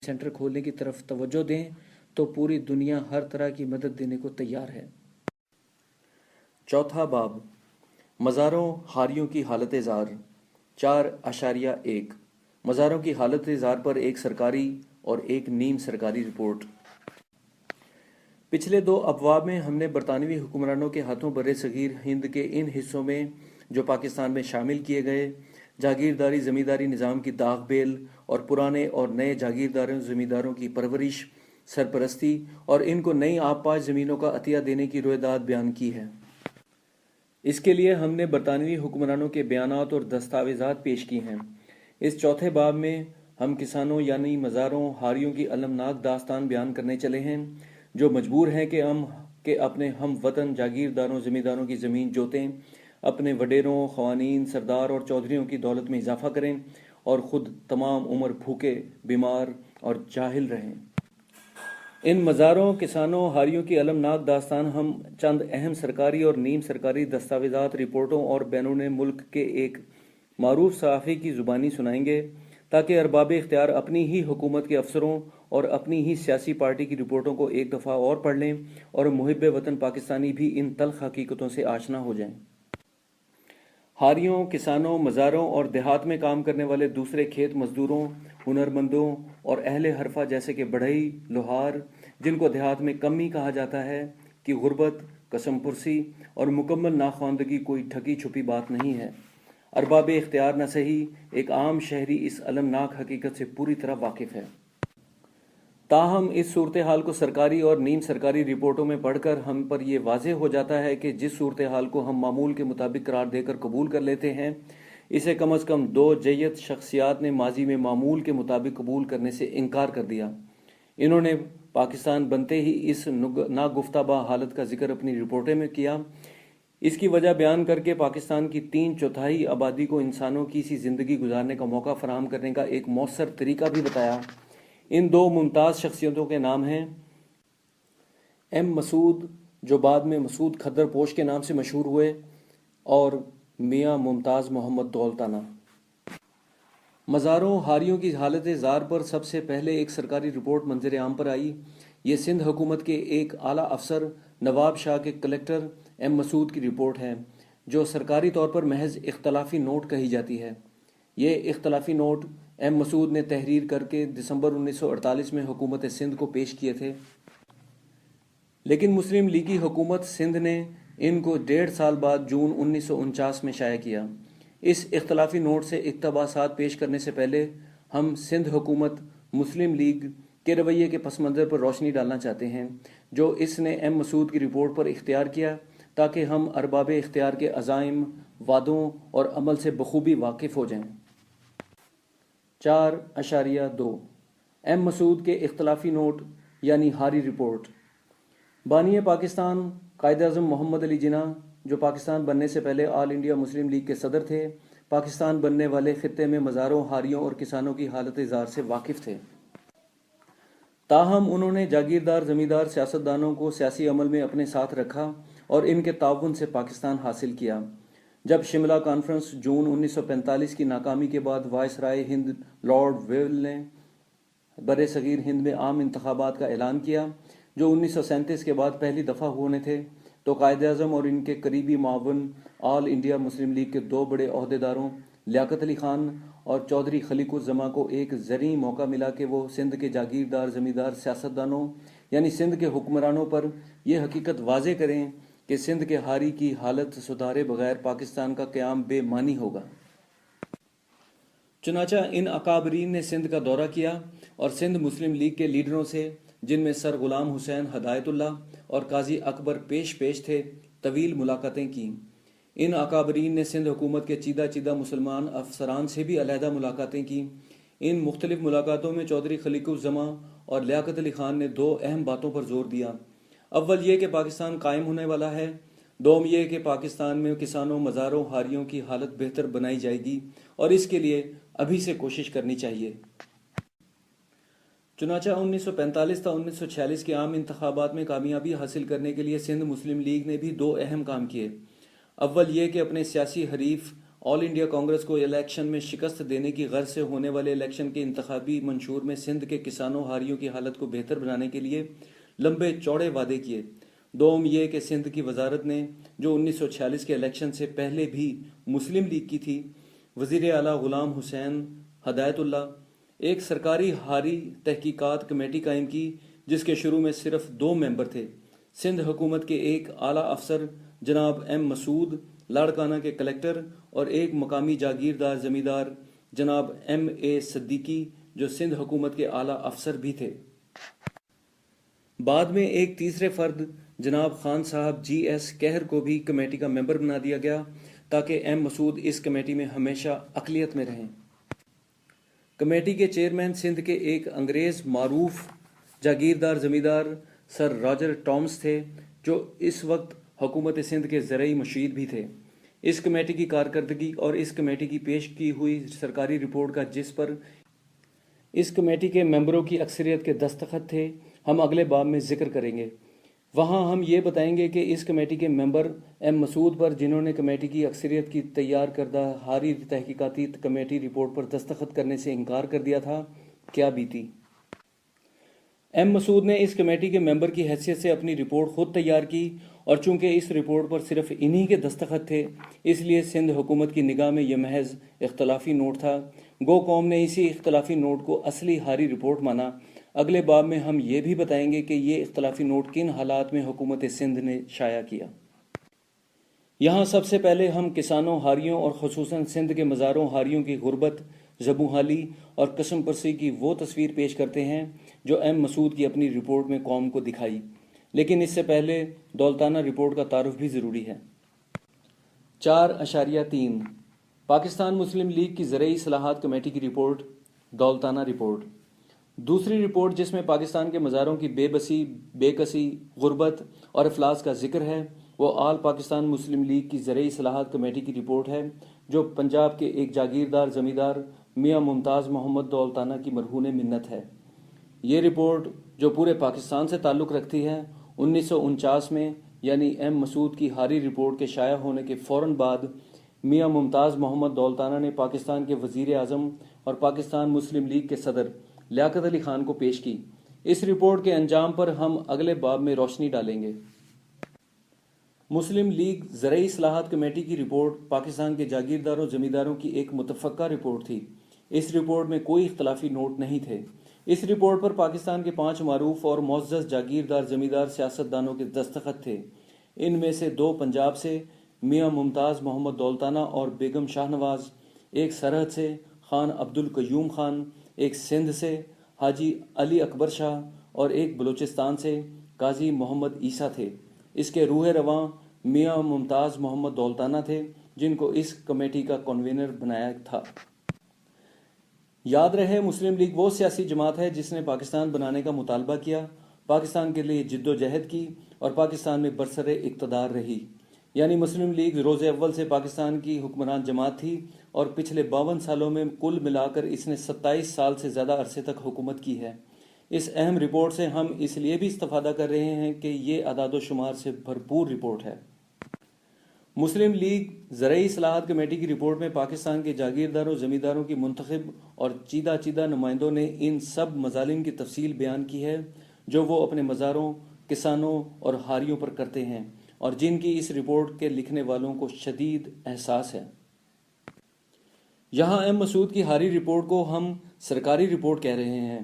Centre کھولنے کی طرف توجہ دیں تو پوری دنیا ہر طرح کی مدد دینے کو تیار ہے۔ چوتھا باب، مزاروں حاریوں کی حالت زار 4.1 مزاروں کی حالت زار پر ایک سرکاری اور ایک نیم سرکاری رپورٹ۔ پچھلے 2 ابواب میں ہم نے برطانوی حکمرانوں کے ہاتھوں بر صغیر ہند کے ان حصوں میں جو پاکستان میں شامل کیے گئے جاگیرداری زمینداری نظام کی داغ بیل اور پرانے اور نئے جاگیرداروں زمینداروں کی پرورش، سرپرستی اور ان کو نئی آبپاش زمینوں کا عطیہ دینے کی رویداد بیان کی ہے۔ اس کے لیے ہم نے برطانوی حکمرانوں کے بیانات اور دستاویزات پیش کی ہیں۔ اس چوتھے باب میں ہم کسانوں یعنی مزاروں حاریوں کی المناک داستان بیان کرنے چلے ہیں جو مجبور ہیں کہ اپنے ہم وطن جاگیرداروں زمینداروں کی زمین جوتیں، اپنے وڈیروں، خوانین، سردار اور چودھریوں کی دولت میں اضافہ کریں اور خود تمام عمر بھوکے، بیمار اور جاہل رہیں۔ ان مزاروں، کسانوں، حاریوں کی المناک داستان ہم چند اہم سرکاری اور نیم سرکاری دستاویزات، رپورٹوں اور بیرون ملک کے ایک معروف صحافی کی زبانی سنائیں گے تاکہ ارباب اختیار اپنی ہی حکومت کے افسروں اور اپنی ہی سیاسی پارٹی کی رپورٹوں کو ایک دفعہ اور پڑھ لیں اور محب وطن پاکستانی بھی ان تلخ حقیقتوں سے آشنا ہو جائیں۔ حاریوں، کسانوں، مزاروں اور دیہات میں کام کرنے والے دوسرے کھیت مزدوروں، ہنرمندوں اور اہل حرفہ جیسے کہ بڑھئی، لوہار، جن کو دیہات میں کمی کہا جاتا ہے، کی غربت، قسم پرسی اور مکمل ناخواندگی کوئی ڈھکی چھپی بات نہیں ہے۔ ارباب اختیار نہ صحیح، ایک عام شہری اس المناک حقیقت سے پوری طرح واقف ہے۔ تاہم اس صورتحال کو سرکاری اور نیم سرکاری رپورٹوں میں پڑھ کر ہم پر یہ واضح ہو جاتا ہے کہ جس صورتحال کو ہم معمول کے مطابق قرار دے کر قبول کر لیتے ہیں، اسے کم از کم 2 جیت شخصیات نے ماضی میں معمول کے مطابق قبول کرنے سے انکار کر دیا۔ انہوں نے پاکستان بنتے ہی اس ناگفتہ حالت کا ذکر اپنی رپورٹیں میں کیا۔ اس کی وجہ بیان کر کے پاکستان کی 3/4 آبادی کو انسانوں کی سی زندگی گزارنے کا موقع فراہم کرنے کا ایک مؤثر طریقہ بھی بتایا۔ ان 2 ممتاز شخصیتوں کے نام ہیں ایم مسعود، جو بعد میں مسعود کھدر پوش کے نام سے مشہور ہوئے، اور میاں ممتاز محمد دولتانہ۔ مزاروں حاریوں کی حالت زار پر سب سے پہلے ایک سرکاری رپورٹ منظر عام پر آئی۔ یہ سندھ حکومت کے ایک اعلیٰ افسر نواب شاہ کے کلکٹر ایم مسعود کی رپورٹ ہے، جو سرکاری طور پر محض اختلافی نوٹ کہی جاتی ہے۔ یہ اختلافی نوٹ ایم مسعود نے تحریر کر کے دسمبر 1948 میں حکومت سندھ کو پیش کیے تھے، لیکن مسلم لیگی حکومت سندھ نے ان کو 1.5 سال بعد جون 1949 میں شائع کیا۔ اس اختلافی نوٹ سے اقتباسات پیش کرنے سے پہلے ہم سندھ حکومت مسلم لیگ کے رویے کے پس منظر پر روشنی ڈالنا چاہتے ہیں جو اس نے ایم مسعود کی رپورٹ پر اختیار کیا، تاکہ ہم ارباب اختیار کے عزائم، وعدوں اور عمل سے بخوبی واقف ہو جائیں۔ 4.2 ایم مسعود کے اختلافی نوٹ یعنی ہاری رپورٹ۔ بانی پاکستان قائد اعظم محمد علی جناح، جو پاکستان بننے سے پہلے آل انڈیا مسلم لیگ کے صدر تھے، پاکستان بننے والے خطے میں مزاروں، حاریوں اور کسانوں کی حالت زار سے واقف تھے۔ تاہم انہوں نے جاگیردار زمیندار سیاستدانوں کو سیاسی عمل میں اپنے ساتھ رکھا اور ان کے تعاون سے پاکستان حاصل کیا۔ جب شملہ کانفرنس جون 1945 کی ناکامی کے بعد وائسرائے ہند لارڈ ویل نے بر صغیر ہند میں عام انتخابات کا اعلان کیا، جو 1937 کے بعد پہلی دفعہ ہونے تھے، تو قائد اعظم اور ان کے قریبی معاون آل انڈیا مسلم لیگ کے 2 بڑے عہدیداروں لیاقت علی خان اور چودھری خلیق الزماں کو ایک زرعی موقع ملا کہ وہ سندھ کے جاگیردار زمیندار سیاستدانوں یعنی سندھ کے حکمرانوں پر یہ حقیقت واضح کریں کہ سندھ کے حاری کی حالت سدھارے بغیر پاکستان کا قیام بے معنی ہوگا۔ چنانچہ ان اکابرین نے سندھ کا دورہ کیا اور سندھ مسلم لیگ کے لیڈروں سے، جن میں سر غلام حسین ہدایت اللہ اور قاضی اکبر پیش تھے، طویل ملاقاتیں کیں۔ ان اکابرین نے سندھ حکومت کے چیدہ مسلمان افسران سے بھی علیحدہ ملاقاتیں کیں۔ ان مختلف ملاقاتوں میں چودھری خلیق الزماں اور لیاقت علی خان نے 2 اہم باتوں پر زور دیا۔ اول یہ کہ پاکستان قائم ہونے والا ہے، دوم یہ کہ پاکستان میں کسانوں، مزاروں، حاریوں کی حالت بہتر بنائی جائے گی اور اس کے لیے ابھی سے کوشش کرنی چاہیے۔ چنانچہ 1945 تا 1946 کے عام انتخابات میں کامیابی حاصل کرنے کے لیے سندھ مسلم لیگ نے بھی 2 اہم کام کیے۔ اول یہ کہ اپنے سیاسی حریف آل انڈیا کانگریس کو الیکشن میں شکست دینے کی غرض سے ہونے والے الیکشن کے انتخابی منشور میں سندھ کے کسانوں ہاریوں کی حالت کو بہتر بنانے کے لیے لمبے چوڑے وعدے کیے۔ دوم یہ کہ سندھ کی وزارت نے جو 1946 کے الیکشن سے پہلے بھی مسلم لیگ کی تھی، وزیر اعلیٰ غلام حسین ہدایت اللہ، ایک سرکاری ہاری تحقیقات کمیٹی قائم کی جس کے شروع میں صرف 2 ممبر تھے۔ سندھ حکومت کے ایک اعلیٰ افسر جناب ایم مسعود لاڑکانہ کے کلکٹر اور ایک مقامی جاگیردار زمیندار جناب ایم اے صدیقی جو سندھ حکومت کے اعلیٰ افسر بھی تھے۔ بعد میں ایک تیسرے فرد جناب خان صاحب جی ایس کہر کو بھی کمیٹی کا ممبر بنا دیا گیا تاکہ ایم مسعود اس کمیٹی میں ہمیشہ اقلیت میں رہیں۔ کمیٹی کے چیئرمین سندھ کے ایک انگریز معروف جاگیردار زمیندار سر راجر ٹامس تھے جو اس وقت حکومت سندھ کے زرعی مشیر بھی تھے۔ اس کمیٹی کی کارکردگی اور اس کمیٹی کی پیش کی ہوئی سرکاری رپورٹ کا جس پر اس کمیٹی کے ممبروں کی اکثریت کے دستخط تھے ہم اگلے باب میں ذکر کریں گے۔ وہاں ہم یہ بتائیں گے کہ اس کمیٹی کے ممبر ایم مسعود پر جنہوں نے کمیٹی کی اکثریت کی تیار کردہ ہاری تحقیقاتی کمیٹی رپورٹ پر دستخط کرنے سے انکار کر دیا تھا، کیا بیتی۔ ایم مسعود نے اس کمیٹی کے ممبر کی حیثیت سے اپنی رپورٹ خود تیار کی اور چونکہ اس رپورٹ پر صرف انہی کے دستخط تھے اس لیے سندھ حکومت کی نگاہ میں یہ محض اختلافی نوٹ تھا۔ گو قوم نے اسی اختلافی نوٹ کو اصلی ہاری رپورٹ مانا۔ اگلے باب میں ہم یہ بھی بتائیں گے کہ یہ اختلافی نوٹ کن حالات میں حکومت سندھ نے شائع کیا۔ یہاں سب سے پہلے ہم کسانوں ہاریوں اور خصوصاً سندھ کے مزاروں ہاریوں کی غربت، زبوں اور قسم پرسی کی وہ تصویر پیش کرتے ہیں جو ایم مسعود کی اپنی رپورٹ میں قوم کو دکھائی، لیکن اس سے پہلے دولتانہ رپورٹ کا تعارف بھی ضروری ہے۔ 4.3 پاکستان مسلم لیگ کی زرعی اصلاحات کمیٹی کی رپورٹ، دولتانہ رپورٹ۔ دوسری رپورٹ جس میں پاکستان کے مزاروں کی بے بسی، بے کسی، غربت اور افلاس کا ذکر ہے وہ آل پاکستان مسلم لیگ کی زرعی اصلاحات کمیٹی کی رپورٹ ہے جو پنجاب کے ایک جاگیردار زمیندار میاں ممتاز محمد دولتانہ کی مرہون منت ہے۔ یہ رپورٹ جو پورے پاکستان سے تعلق رکھتی ہے 1949 میں یعنی ایم مسعود کی ہاری رپورٹ کے شائع ہونے کے فوراً بعد میاں ممتاز محمد دولتانہ نے پاکستان کے وزیر اعظم اور پاکستان مسلم لیگ کے صدر لیاقت علی خان کو پیش کی۔ اس رپورٹ کے انجام پر ہم اگلے باب میں روشنی ڈالیں گے۔ مسلم لیگ زرعی اصلاحات کمیٹی کی رپورٹ پاکستان کے جاگیرداروں زمینداروں کی ایک متفقہ رپورٹ تھی۔ اس رپورٹ میں کوئی اختلافی نوٹ نہیں تھے۔ اس رپورٹ پر پاکستان کے 5 معروف اور معزز جاگیردار زمیندار سیاستدانوں کے دستخط تھے۔ ان میں سے 2 پنجاب سے میاں ممتاز محمد دولتانہ اور بیگم شاہ نواز، ایک سرحد سے خان عبد القیوم خان، ایک سندھ سے حاجی علی اکبر شاہ اور ایک بلوچستان سے قاضی محمد عیسیٰ تھے۔ اس کے روح رواں میاں ممتاز محمد دولتانہ تھے جن کو اس کمیٹی کا کنوینر بنایا تھا۔ یاد رہے مسلم لیگ وہ سیاسی جماعت ہے جس نے پاکستان بنانے کا مطالبہ کیا، پاکستان کے لیے جد و جہد کی اور پاکستان میں برسر اقتدار رہی۔ یعنی مسلم لیگ روز اول سے پاکستان کی حکمران جماعت تھی اور پچھلے 52 سالوں میں کل ملا کر اس نے 27 سال سے زیادہ عرصے تک حکومت کی ہے۔ اس اہم رپورٹ سے ہم اس لیے بھی استفادہ کر رہے ہیں کہ یہ اعداد و شمار سے بھرپور رپورٹ ہے۔ مسلم لیگ زرعی اصلاحات کمیٹی کی رپورٹ میں پاکستان کے جاگیرداروں زمینداروں کی منتخب اور چیدہ نمائندوں نے ان سب مظالم کی تفصیل بیان کی ہے جو وہ اپنے مزاروں، کسانوں اور ہاریوں پر کرتے ہیں اور جن کی اس رپورٹ کے لکھنے والوں کو شدید احساس ہے۔ یہاں ایم مسعود کی ہاری رپورٹ کو ہم سرکاری رپورٹ کہہ رہے ہیں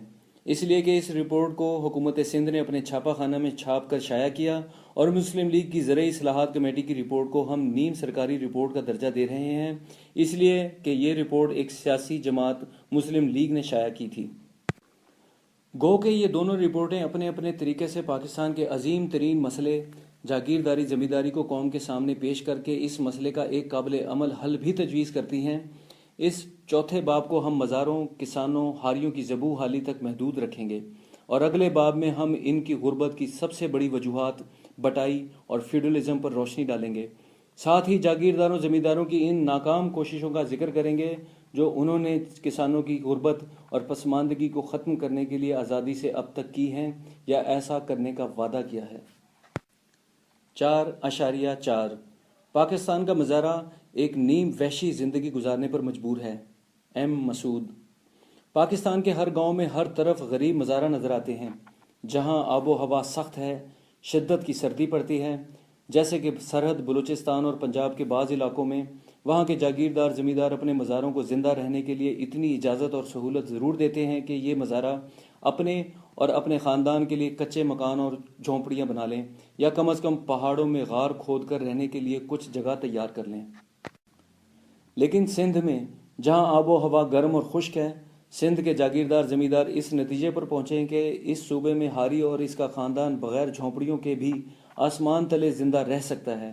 اس لیے کہ اس رپورٹ کو حکومت سندھ نے اپنے چھاپہ خانہ میں چھاپ کر شائع کیا اور مسلم لیگ کی زرعی اصلاحات کمیٹی کی رپورٹ کو ہم نیم سرکاری رپورٹ کا درجہ دے رہے ہیں اس لیے کہ یہ رپورٹ ایک سیاسی جماعت مسلم لیگ نے شائع کی تھی۔ گو کہ یہ دونوں رپورٹیں اپنے اپنے طریقے سے پاکستان کے عظیم ترین مسئلے جاگیرداری زمینداری کو قوم کے سامنے پیش کر کے اس مسئلے کا ایک قابل عمل حل بھی تجویز کرتی ہیں۔ اس چوتھے باب کو ہم مزاروں، کسانوں، ہاریوں کی زبوں حالی تک محدود رکھیں گے اور اگلے باب میں ہم ان کی غربت کی سب سے بڑی وجوہات بٹائی اور فیوڈلزم پر روشنی ڈالیں گے۔ ساتھ ہی جاگیرداروں زمینداروں کی ان ناکام کوششوں کا ذکر کریں گے جو انہوں نے کسانوں کی غربت اور پسماندگی کو ختم کرنے کے لیے آزادی سے اب تک کی ہیں یا ایسا کرنے کا وعدہ کیا ہے۔ 4.4 پاکستان کا مظاہرہ ایک نیم وحشی زندگی گزارنے پر مجبور ہے۔ ایم مسعود۔ پاکستان کے ہر گاؤں میں ہر طرف غریب مزارع نظر آتے ہیں، جہاں آب و ہوا سخت ہے، شدت کی سردی پڑتی ہے، جیسے کہ سرحد بلوچستان اور پنجاب کے بعض علاقوں میں۔ وہاں کے جاگیردار زمیندار اپنے مزاروں کو زندہ رہنے کے لیے اتنی اجازت اور سہولت ضرور دیتے ہیں کہ یہ مزارع اپنے اور اپنے خاندان کے لیے کچے مکان اور جھونپڑیاں بنا لیں، یا کم از کم پہاڑوں میں غار کھود کر رہنے کے لیے کچھ جگہ تیار کر لیں۔ لیکن سندھ میں، جہاں آب و ہوا گرم اور خشک ہے، سندھ کے جاگیردار زمیندار اس نتیجے پر پہنچے کہ اس صوبے میں ہاری اور اس کا خاندان بغیر جھونپڑیوں کے بھی آسمان تلے زندہ رہ سکتا ہے،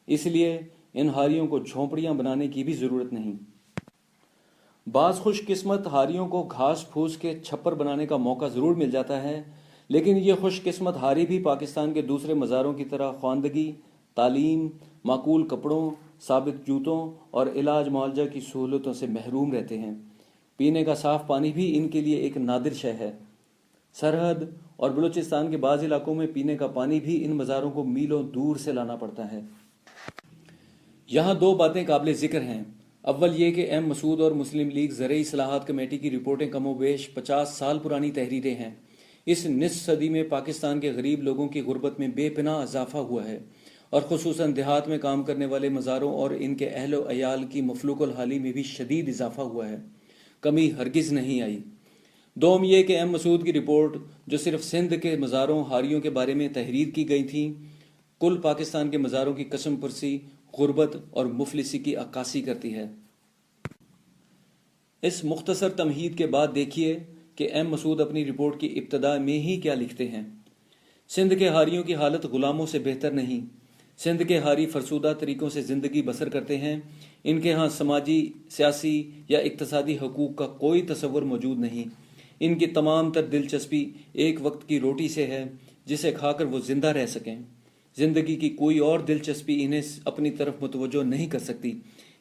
اس لیے ان ہاریوں کو جھونپڑیاں بنانے کی بھی ضرورت نہیں۔ بعض خوش قسمت ہاریوں کو گھاس پھوس کے چھپر بنانے کا موقع ضرور مل جاتا ہے، لیکن یہ خوش قسمت ہاری بھی پاکستان کے دوسرے مزاروں کی طرح خواندگی، تعلیم، معقول کپڑوں، ثابت جوتوں اور علاج معالجہ کی سہولتوں سے محروم رہتے ہیں۔ پینے کا صاف پانی بھی ان کے لیے ایک نادر شے ہے۔ سرحد اور بلوچستان کے بعض علاقوں میں پینے کا پانی بھی ان مزاروں کو میلوں دور سے لانا پڑتا ہے۔ یہاں دو باتیں قابل ذکر ہیں۔ اول یہ کہ ایم مسعود اور مسلم لیگ زرعی اصلاحات کمیٹی کی رپورٹیں کم و بیش 50 سال پرانی تحریریں ہیں۔ اس نصف صدی میں پاکستان کے غریب لوگوں کی غربت میں بے پناہ اضافہ ہوا ہے، اور خصوصاً دیہات میں کام کرنے والے مزاروں اور ان کے اہل و عیال کی مفلوک الحالی میں بھی شدید اضافہ ہوا ہے، کمی ہرگز نہیں آئی۔ دوم یہ کہ ایم مسعود کی رپورٹ، جو صرف سندھ کے مزاروں ہاریوں کے بارے میں تحریر کی گئی تھی، کل پاکستان کے مزاروں کی قسم پرسی، غربت اور مفلسی کی عکاسی کرتی ہے۔ اس مختصر تمہید کے بعد دیکھیے کہ ایم مسعود اپنی رپورٹ کی ابتدا میں ہی کیا لکھتے ہیں۔ سندھ کے ہاریوں کی حالت غلاموں سے بہتر نہیں۔ سندھ کے ہاری فرسودہ طریقوں سے زندگی بسر کرتے ہیں۔ ان کے ہاں سماجی، سیاسی یا اقتصادی حقوق کا کوئی تصور موجود نہیں۔ ان کی تمام تر دلچسپی ایک وقت کی روٹی سے ہے، جسے کھا کر وہ زندہ رہ سکیں۔ زندگی کی کوئی اور دلچسپی انہیں اپنی طرف متوجہ نہیں کر سکتی،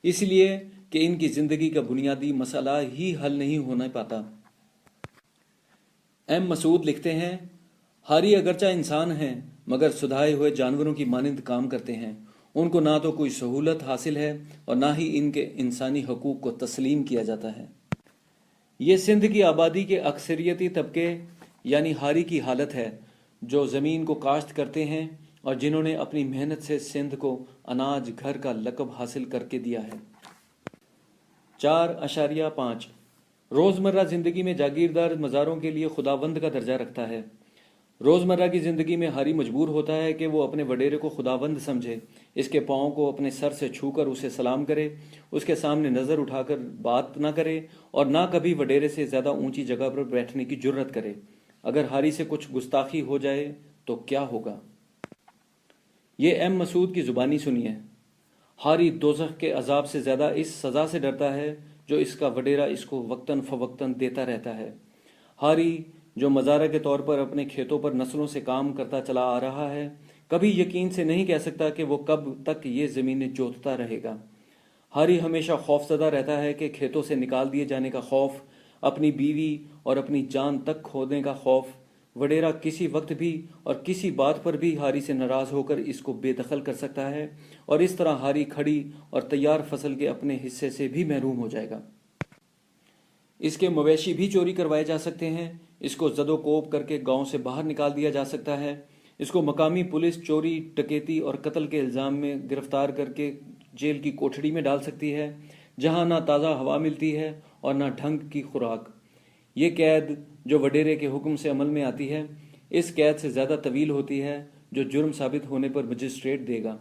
اس لیے کہ ان کی زندگی کا بنیادی مسئلہ ہی حل نہیں ہونا پاتا۔ ایم مسعود لکھتے ہیں، ہاری اگرچہ انسان ہیں، مگر سدھائے ہوئے جانوروں کی مانند کام کرتے ہیں۔ ان کو نہ تو کوئی سہولت حاصل ہے اور نہ ہی ان کے انسانی حقوق کو تسلیم کیا جاتا ہے۔ یہ سندھ کی آبادی کے اکثریتی طبقے یعنی ہاری کی حالت ہے، جو زمین کو کاشت کرتے ہیں اور جنہوں نے اپنی محنت سے سندھ کو اناج گھر کا لقب حاصل کر کے دیا ہے۔ 4.5 روزمرہ زندگی میں جاگیردار مزاروں کے لیے خداوند کا درجہ رکھتا ہے۔ روزمرہ کی زندگی میں ہاری مجبور ہوتا ہے کہ وہ اپنے وڈیرے کو خداوند سمجھے، اس کے پاؤں کو اپنے سر سے چھو کر اسے سلام کرے، اس کے سامنے نظر اٹھا کر بات نہ کرے اور نہ کبھی وڈیرے سے زیادہ اونچی جگہ پر بیٹھنے کی جرت کرے۔ اگر ہاری سے کچھ گستاخی ہو جائے تو کیا ہوگا؟ یہ ایم مسعود کی زبانی سنیے۔ ہاری دوزخ کے عذاب سے زیادہ اس سزا سے ڈرتا ہے جو اس کا وڈیرا اس کو وقتاً فوقتاً دیتا رہتا ہے۔ ہاری جو مزارع کے طور پر اپنے کھیتوں پر نسلوں سے کام کرتا چلا آ رہا ہے، کبھی یقین سے نہیں کہہ سکتا کہ وہ کب تک یہ زمینیں جوتتا رہے گا۔ ہاری ہمیشہ خوفزدہ رہتا ہے کہ کھیتوں سے نکال دیے جانے کا خوف، اپنی بیوی اور اپنی جان تک کھونے کا خوف۔ وڈیرا کسی وقت بھی اور کسی بات پر بھی ہاری سے ناراض ہو کر اس کو بے دخل کر سکتا ہے، اور اس طرح ہاری کھڑی اور تیار فصل کے اپنے حصے سے بھی محروم ہو جائے گا۔ اس کے مویشی بھی چوری کروائے جا سکتے ہیں، اس کو زد و کوب کر کے گاؤں سے باہر نکال دیا جا سکتا ہے، اس کو مقامی پولیس چوری، ڈکیتی اور قتل کے الزام میں گرفتار کر کے جیل کی کوٹھڑی میں ڈال سکتی ہے، جہاں نہ تازہ ہوا ملتی ہے اور نہ ڈھنگ کی خوراک۔ یہ قید جو وڈیرے کے حکم سے عمل میں آتی ہے، اس قید سے زیادہ طویل ہوتی ہے جو جرم ثابت ہونے پر مجسٹریٹ دے گا۔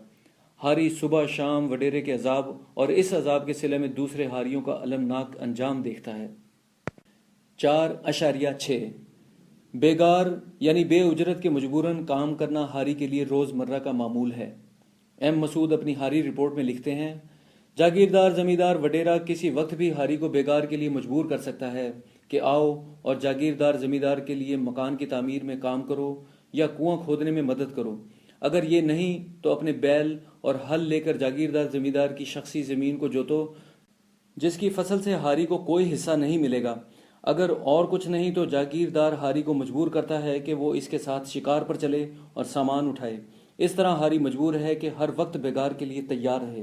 ہاری صبح شام وڈیرے کے عذاب اور اس عذاب کے صلے میں دوسرے ہاریوں کا المناک انجام دیکھتا ہے۔ 4.6 بیگار یعنی بے اجرت کے مجبوراً کام کرنا ہاری کے لیے روزمرہ کا معمول ہے۔ ایم مسعود اپنی ہاری رپورٹ میں لکھتے ہیں، جاگیردار زمیندار وڈیرا کسی وقت بھی ہاری کو بیگار کے لیے مجبور کر سکتا ہے کہ آؤ اور جاگیردار زمیندار کے لیے مکان کی تعمیر میں کام کرو یا کنواں کھودنے میں مدد کرو۔ اگر یہ نہیں تو اپنے بیل اور ہل لے کر جاگیردار زمیندار کی شخصی زمین کو جوتو، جس کی فصل سے ہاری کو کوئی حصہ نہیں ملے گا۔ اگر اور کچھ نہیں تو جاگیردار ہاری کو مجبور کرتا ہے کہ وہ اس کے ساتھ شکار پر چلے اور سامان اٹھائے۔ اس طرح ہاری مجبور ہے کہ ہر وقت بیگار کے لیے تیار رہے۔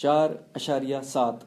4.7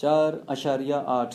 4.8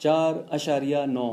4.9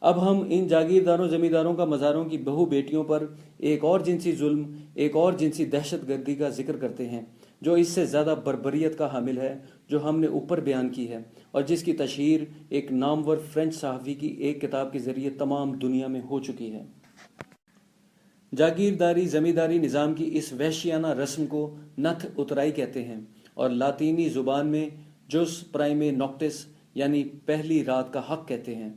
اب ہم ان جاگیرداروں زمینداروں کا مزاروں کی بہو بیٹیوں پر ایک اور جنسی ظلم، ایک اور جنسی دہشت گردی کا ذکر کرتے ہیں جو اس سے زیادہ بربریت کا حامل ہے، جو ہم نے اوپر بیان کی ہے اور جس کی تشہیر ایک نامور فرینچ صحافی کی ایک کتاب کے ذریعے تمام دنیا میں ہو چکی ہے۔ جاگیرداری زمینداری نظام کی اس وحشیانہ رسم کو نتھ اترائی کہتے ہیں اور لاطینی زبان میں جوس پرائمے نوکٹس یعنی پہلی رات کا حق کہتے ہیں۔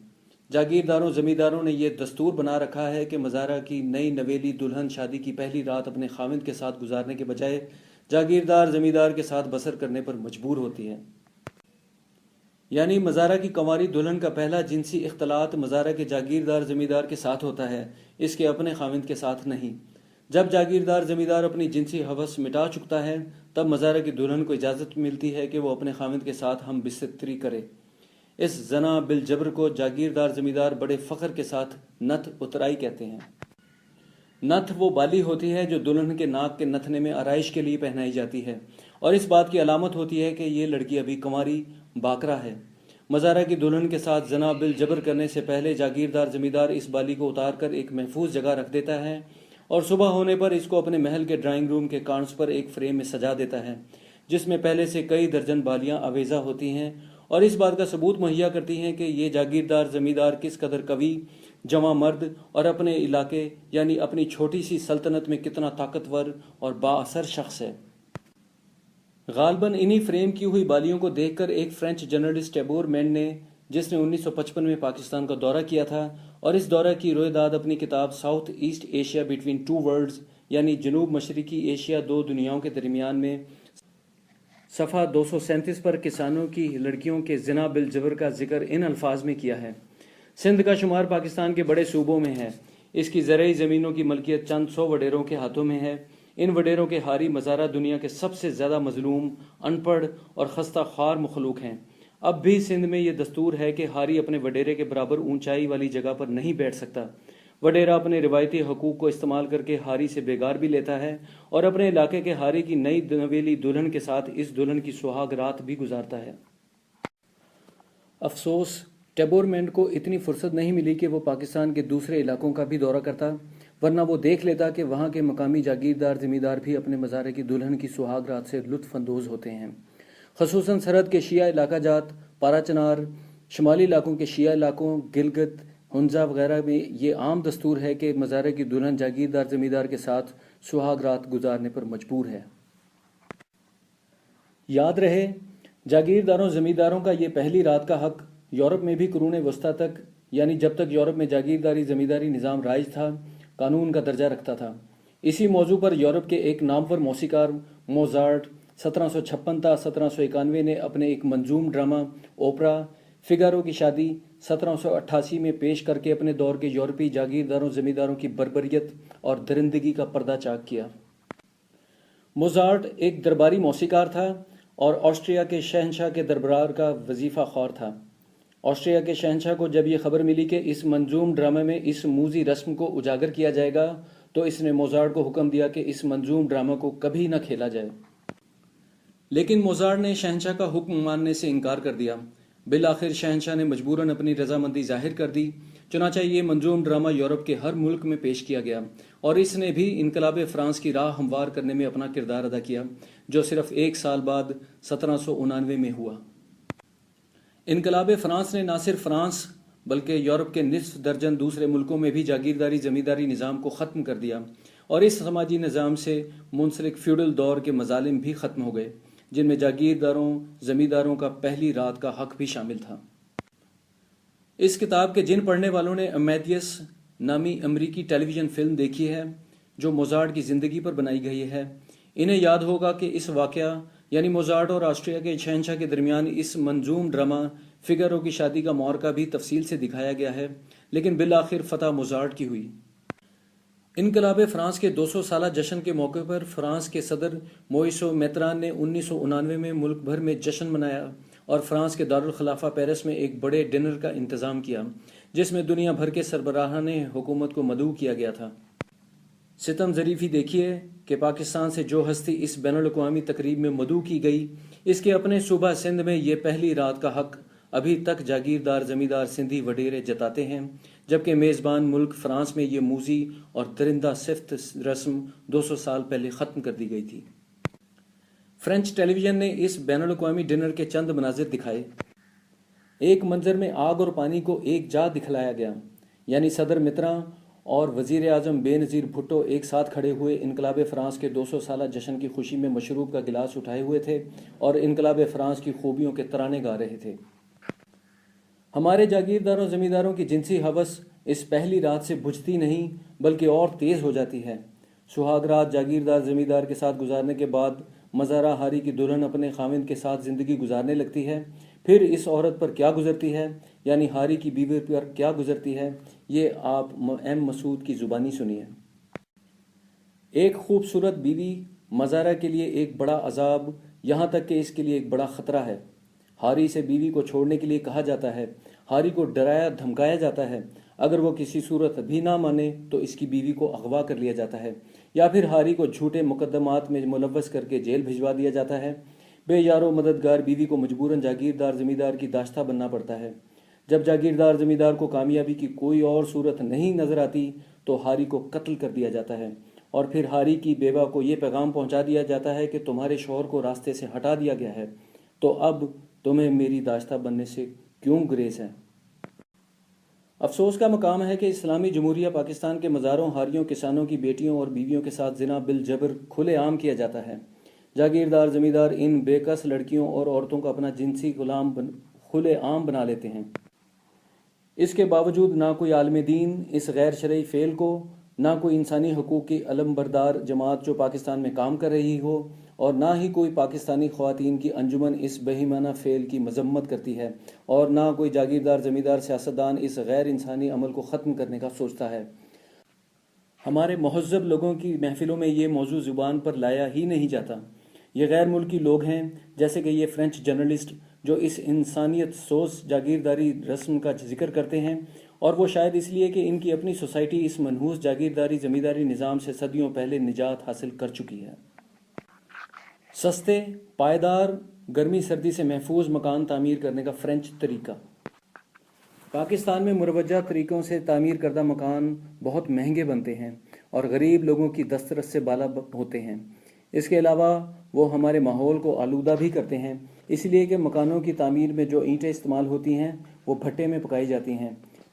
جاگیرداروں زمینداروں نے یہ دستور بنا رکھا ہے کہ مزارہ کی نئی نویلی دلہن شادی کی پہلی رات اپنے خاوند کے ساتھ گزارنے کے بجائے جاگیردار زمیندار کے ساتھ بسر کرنے پر مجبور ہوتی ہے۔ یعنی مزارہ کی کنواری دلہن کا پہلا جنسی اختلاط مزارہ کے جاگیردار زمیندار کے ساتھ ہوتا ہے، اس کے اپنے خاوند کے ساتھ نہیں۔ جب جاگیردار زمیندار اپنی جنسی ہوس مٹا چکتا ہے تب مزارہ کی دلہن کو اجازت ملتی ہے کہ وہ اپنے خاوند کے ساتھ ہم بستری کرے۔ اس زنا بالجبر کو جاگیردار زمیندار بڑے فخر کے ساتھ نتھ اترائی کہتے ہیں۔ نتھ وہ بالی ہوتی ہے جو دلہن کے ناک کے نتھنے میں آرائش کے لیے پہنائی جاتی ہے اور اس بات کی علامت ہوتی ہے کہ یہ لڑکی ابھی کنواری باکرا ہے۔ مزارہ کی دلہن کے ساتھ زنا بالجبر کرنے سے پہلے جاگیردار زمیندار اس بالی کو اتار کر ایک محفوظ جگہ رکھ دیتا ہے اور صبح ہونے پر اس کو اپنے محل کے ڈرائنگ روم کے کانچ پر ایک فریم میں سجا دیتا ہے جس میں پہلے سے کئی درجن بالیاں آویزہ ہوتی ہیں اور اس بات کا ثبوت مہیا کرتی ہیں کہ یہ جاگیردار زمیندار کس قدر قوی، جواں مرد اور اپنے علاقے یعنی اپنی چھوٹی سی سلطنت میں کتنا طاقتور اور با اثر شخص ہے۔ غالباً انہی فریم کی ہوئی بالیوں کو دیکھ کر ایک فرینچ جرنلسٹ ٹیبور مینڈ نے، جس نے 1955 میں پاکستان کا دورہ کیا تھا اور اس دورہ کی رویداد اپنی کتاب South East Asia between two worlds یعنی جنوب مشرقی ایشیا دو دنیاؤں کے درمیان میں صفحہ 237 پر کسانوں کی لڑکیوں کے زنا بالجبر کا ذکر ان الفاظ میں کیا ہے۔ سندھ کا شمار پاکستان کے بڑے صوبوں میں ہے۔ اس کی زرعی زمینوں کی ملکیت چند سو وڈیروں کے ہاتھوں میں ہے۔ ان وڈیروں کے ہاری مزارہ دنیا کے سب سے زیادہ مظلوم، ان پڑھ اور خستہ خوار مخلوق ہیں۔ اب بھی سندھ میں یہ دستور ہے کہ ہاری اپنے وڈیرے کے برابر اونچائی والی جگہ پر نہیں بیٹھ سکتا۔ وڈیرا اپنے روایتی حقوق کو استعمال کر کے ہاری سے بیگار بھی لیتا ہے اور اپنے علاقے کے ہاری کی نئی نویلی دلہن کے ساتھ اس دلہن کی سہاگ رات بھی گزارتا ہے۔ افسوس ٹیبور مینڈ کو اتنی فرصت نہیں ملی کہ وہ پاکستان کے دوسرے علاقوں کا بھی دورہ کرتا، ورنہ وہ دیکھ لیتا کہ وہاں کے مقامی جاگیردار زمیندار بھی اپنے مزارے کی دلہن کی سہاگ رات سے لطف اندوز ہوتے ہیں۔ خصوصاً سرحد کے شیعہ علاقہ جات، پارا چنار، شمالی علاقوں کے شیعہ علاقوں، گلگت، ہنزا وغیرہ میں یہ عام دستور ہے کہ مزارے کی دلہن جاگیردار زمیندار کے ساتھ سہاگ رات گزارنے پر مجبور ہے۔ یاد رہے، جاگیرداروں زمینداروں کا یہ پہلی رات کا حق یورپ میں بھی قرون وسطیٰ تک، یعنی جب تک یورپ میں جاگیرداری زمینداری نظام رائج تھا، قانون کا درجہ رکھتا تھا۔ اسی موضوع پر یورپ کے ایک نامور موسیقار موزارٹ 1756 تا 1791 نے اپنے ایک منظوم ڈرامہ اوپرا فیگارو کی شادی 1788 میں پیش کر کے اپنے دور کے یورپی جاگیرداروں زمینداروں کی بربریت اور درندگی کا پردہ چاک کیا۔ موزارٹ ایک درباری موسیقار تھا اور آسٹریا کے شہنشاہ کے دربار کا وظیفہ خوار تھا۔ آسٹریا کے شہنشاہ کو جب یہ خبر ملی کہ اس منظوم ڈرامے میں اس موذی رسم کو اجاگر کیا جائے گا تو اس نے موزارٹ کو حکم دیا کہ اس منظوم ڈرامہ کو کبھی نہ کھیلا جائے۔ لیکن موزارٹ نے شہنشاہ کا حکم ماننے سے انکار کر دیا۔ بالآخر شہنشاہ نے مجبوراً اپنی رضامندی ظاہر کر دی، چنانچہ یہ منظوم ڈرامہ یورپ کے ہر ملک میں پیش کیا گیا اور اس نے بھی انقلاب فرانس کی راہ ہموار کرنے میں اپنا کردار ادا کیا، جو صرف ایک سال بعد 1799 میں ہوا۔ انقلاب فرانس نے نہ صرف فرانس بلکہ یورپ کے نصف درجن دوسرے ملکوں میں بھی جاگیرداری زمینداری نظام کو ختم کر دیا اور اس سماجی نظام سے منسلک فیوڈل دور کے مظالم بھی ختم ہو گئے، جن میں جاگیرداروں زمینداروں کا پہلی رات کا حق بھی شامل تھا۔ اس کتاب کے جن پڑھنے والوں نے امیدیس نامی امریکی ٹیلی ویژن فلم دیکھی ہے جو موزارٹ کی زندگی پر بنائی گئی ہے، انہیں یاد ہوگا کہ اس واقعہ یعنی موزارٹ اور آسٹریا کے شہنشاہ کے درمیان اس منظوم ڈرامہ فیگارو کی شادی کا معرکہ بھی تفصیل سے دکھایا گیا ہے، لیکن بالآخر فتح موزارٹ کی ہوئی۔ انقلاب فرانس کے 200 سالہ جشن کے موقع پر فرانس کے صدر موئسو میتران نے 1999 میں ملک بھر میں جشن منایا اور فرانس کے دارالخلافہ پیرس میں ایک بڑے ڈنر کا انتظام کیا جس میں دنیا بھر کے سربراہان حکومت کو مدعو کیا گیا تھا۔ ستم ظریفی دیکھیے کہ پاکستان سے جو ہستی اس بین الاقوامی تقریب میں مدعو کی گئی، اس کے اپنے صوبہ سندھ میں یہ پہلی رات کا حق ابھی تک جاگیردار زمیندار سندھی وڈیرے جتاتے ہیں، جبکہ میزبان ملک فرانس میں یہ موذی اور درندہ صفت رسم 200 سال پہلے ختم کر دی گئی تھی۔ فرینچ ٹیلی ویژن نے اس بین الاقوامی ڈنر کے چند مناظر دکھائے۔ ایک منظر میں آگ اور پانی کو ایک جا دکھلایا گیا، یعنی صدر متراں اور وزیر اعظم بے نظیر بھٹو ایک ساتھ کھڑے ہوئے انقلاب فرانس کے 200 سالہ جشن کی خوشی میں مشروب کا گلاس اٹھائے ہوئے تھے اور انقلاب فرانس کی خوبیوں کے ترانے گا رہے تھے۔ ہمارے جاگیرداروں زمینداروں کی جنسی ہوس اس پہلی رات سے بجھتی نہیں بلکہ اور تیز ہو جاتی ہے۔ سہاگ رات جاگیردار زمیندار کے ساتھ گزارنے کے بعد مزارہ ہاری کی دلہن اپنے خاوند کے ساتھ زندگی گزارنے لگتی ہے۔ پھر اس عورت پر کیا گزرتی ہے، یعنی ہاری کی بیوی پر کیا گزرتی ہے، یہ آپ ایم مسعود کی زبانی سنیے۔ ایک خوبصورت بیوی مزارہ کے لیے ایک بڑا عذاب، یہاں تک کہ اس کے لیے ایک بڑا خطرہ ہے۔ ہاری سے بیوی کو چھوڑنے کے لیے کہا جاتا ہے، ہاری کو ڈرایا دھمکایا جاتا ہے، اگر وہ کسی صورت بھی نہ مانے تو اس کی بیوی کو اغوا کر لیا جاتا ہے، یا پھر ہاری کو جھوٹے مقدمات میں ملوث کر کے جیل بھجوا دیا جاتا ہے۔ بے یار و مددگار بیوی کو مجبوراً جاگیردار زمیندار کی داشتہ بننا پڑتا ہے۔ جب جاگیردار زمیندار کو کامیابی کی کوئی اور صورت نہیں نظر آتی تو ہاری کو قتل کر دیا جاتا ہے، اور پھر ہاری کی بیوہ کو یہ پیغام پہنچا دیا جاتا ہے کہ تمہارے شوہر کو راستے سے ہٹا دیا گیا ہے، تو اب تمہیں میری داشتہ بننے سے کیوں گریز ہے؟ افسوس کا مقام ہے کہ اسلامی جمہوریہ پاکستان کے مزاروں، ہاریوں، کسانوں کی بیٹیوں اور بیویوں کے ساتھ زنا بالجبر کھلے عام کیا جاتا ہے۔ جاگیردار زمیندار ان بے کس لڑکیوں اور عورتوں کو اپنا جنسی غلام کھلے عام بنا لیتے ہیں۔ اس کے باوجود نہ کوئی عالم دین اس غیر شرعی فعل کو، نہ کوئی انسانی حقوق کی علمبردار جماعت جو پاکستان میں کام کر رہی ہو، اور نہ ہی کوئی پاکستانی خواتین کی انجمن اس بہیمانہ فعل کی مذمت کرتی ہے، اور نہ کوئی جاگیردار زمیندار سیاستدان اس غیر انسانی عمل کو ختم کرنے کا سوچتا ہے۔ ہمارے مہذب لوگوں کی محفلوں میں یہ موضوع زبان پر لایا ہی نہیں جاتا۔ یہ غیر ملکی لوگ ہیں، جیسے کہ یہ فرینچ جرنلسٹ، جو اس انسانیت سوز جاگیرداری رسم کا ذکر کرتے ہیں، اور وہ شاید اس لیے کہ ان کی اپنی سوسائٹی اس منحوس جاگیرداری زمینداری نظام سے صدیوں پہلے نجات حاصل کر چکی ہے۔ سستے، پائیدار، گرمی سردی سے محفوظ مکان تعمیر کرنے کا فرینچ طریقہ۔ پاکستان میں مروجہ طریقوں سے تعمیر کردہ مکان بہت مہنگے بنتے ہیں اور غریب لوگوں کی دسترس سے بالا ہوتے ہیں۔ اس کے علاوہ وہ ہمارے ماحول کو آلودہ بھی کرتے ہیں، اس لیے کہ مکانوں کی تعمیر میں جو اینٹیں استعمال ہوتی ہیں وہ بھٹے میں پکائی جاتی ہیں۔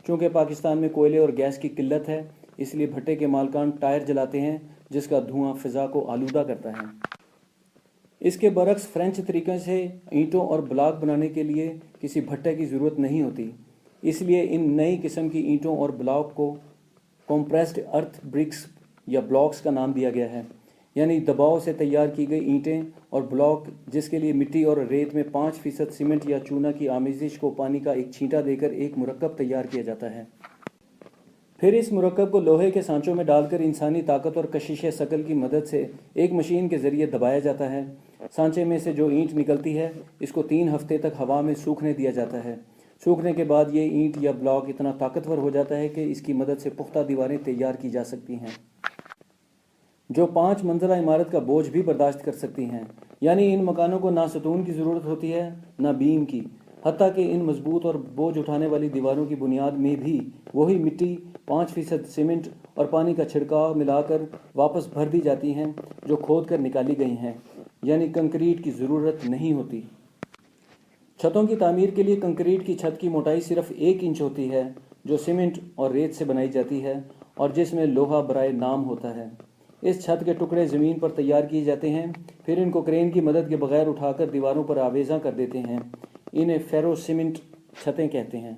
چونکہ پاکستان میں کوئلے اور گیس کی قلت ہے، اس لیے بھٹے کے مالکان ٹائر جلاتے ہیں جس کا دھواں فضا کو آلودہ کرتا ہے۔ اس کے برعکس فرینچ طریقے سے اینٹوں اور بلاک بنانے کے لیے کسی بھٹے کی ضرورت نہیں ہوتی، اس لیے ان نئی قسم کی اینٹوں اور بلاک کو کمپریسڈ ارتھ برکس یا بلاکس کا نام دیا گیا ہے، یعنی دباؤ سے تیار کی گئی اینٹیں اور بلاک، جس کے لیے مٹی اور ریت میں 5% سیمنٹ یا چونا کی آمیزش کو پانی کا ایک چھینٹا دے کر ایک مرکب تیار کیا جاتا ہے۔ پھر اس مرکب کو لوہے کے سانچوں میں ڈال کر انسانی طاقت اور کشش ثقل کی مدد سے ایک مشین کے ذریعے دبایا جاتا ہے۔ سانچے میں سے جو اینٹ نکلتی ہے اس کو 3 ہفتے تک ہوا میں سوکھنے دیا جاتا ہے۔ سوکھنے کے بعد یہ اینٹ یا بلاک اتنا طاقتور ہو جاتا ہے کہ اس کی مدد سے پختہ دیواریں تیار کی جا سکتی ہیں، جو 5 منزلہ عمارت کا بوجھ بھی برداشت کر سکتی ہیں۔ یعنی ان مکانوں کو نہ ستون کی ضرورت ہوتی ہے نہ بیم کی، حتیٰ کہ ان مضبوط اور بوجھ اٹھانے والی دیواروں کی بنیاد میں بھی وہی مٹی، 5% سیمنٹ اور پانی کا چھڑکاؤ ملا کر واپس بھر دی جاتی ہیں جو کھود کر نکالی گئی ہیں، یعنی کنکریٹ کی ضرورت نہیں ہوتی۔ چھتوں کی تعمیر کے لیے کنکریٹ کی چھت کی موٹائی صرف 1 انچ ہوتی ہے، جو سیمنٹ اور ریت سے بنائی جاتی ہے اور جس میں لوہا برائے نام ہوتا ہے۔ اس چھت کے ٹکڑے زمین پر تیار کیے جاتے ہیں، پھر ان کو کرین کی مدد کے بغیر اٹھا کر دیواروں پر آویزاں کر دیتے ہیں۔ انہیں فیرو سیمنٹ چھتیں کہتے ہیں۔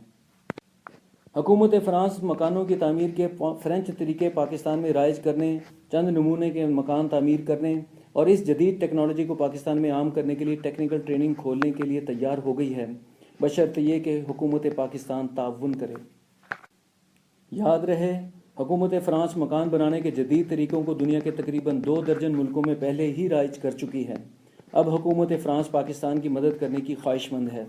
حکومت فرانس مکانوں کی تعمیر کے فرینچ طریقے پاکستان میں رائج کرنے، چند نمونے کے مکان تعمیر کرنے اور اس جدید ٹیکنالوجی کو پاکستان میں عام کرنے کے لیے ٹیکنیکل ٹریننگ کھولنے کے لیے تیار ہو گئی ہے، بشرط یہ کہ حکومت پاکستان تعاون کرے۔ یاد رہے، حکومت فرانس مکان بنانے کے جدید طریقوں کو دنیا کے تقریباً 2 درجن ملکوں میں پہلے ہی رائج کر چکی ہے۔ اب حکومت فرانس پاکستان کی مدد کرنے کی خواہش مند ہے۔